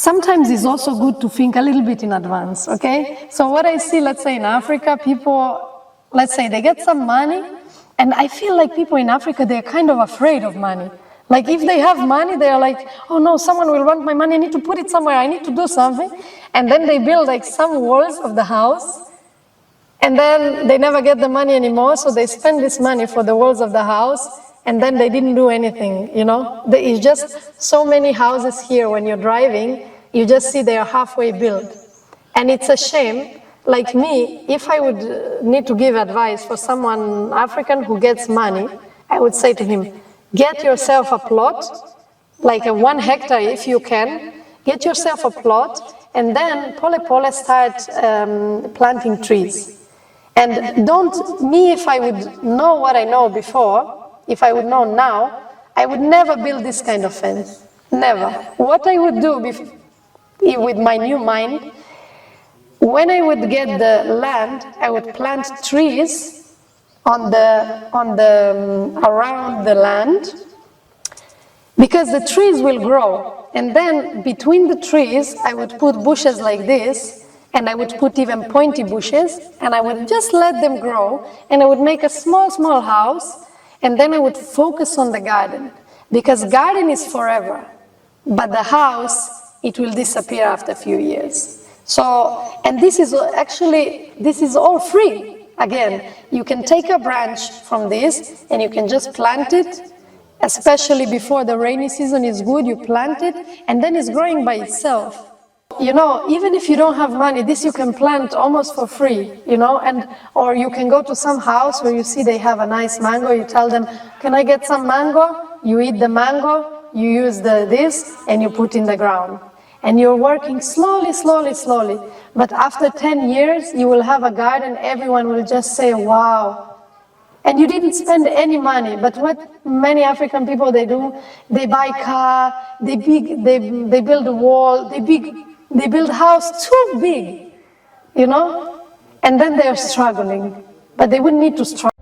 sometimes it's also good to think a little bit in advance, okay? So what I see, let's say in Africa, people, let's say they get some money, and I feel like people in Africa, they're kind of afraid of money. Like if they have money, they're like, oh no, someone will want my money, I need to put it somewhere, I need to do something. And then they build like some walls of the house, and then they never get the money anymore, so they spend this money for the walls of the house, and then they didn't do anything, you know? There is just so many houses here when you're driving, you just see they are halfway built. And it's a shame. Like me, if I would need to give advice for someone African who gets money, I would say to him, get yourself a plot, like a 1 hectare if you can, get yourself a plot, and then start planting trees. And me, if I would know what I know before, if I would know now, I would never build this kind of fence, never. What I would do with my new mind, when I would get the land, I would plant trees around the land, because the trees will grow. And then between the trees, I would put bushes like this, and I would put even pointy bushes, and I would just let them grow, and I would make a small house, and then I would focus on the garden, because garden is forever, but the house, it will disappear after a few years. So, and this is all free. Again, you can take a branch from this and you can just plant it, especially before the rainy season is good, you plant it, and then it's growing by itself. You know, even if you don't have money, this you can plant almost for free, you know, or you can go to some house where you see they have a nice mango, you tell them, can I get some mango? You eat the mango, you use this, and you put in the ground. And you're working slowly. But after 10 years, you will have a garden, everyone will just say, wow. And you didn't spend any money, but what many African people, they do, they buy car, they build a wall, they build house too big, you know? And then they're struggling, but they wouldn't need to struggle.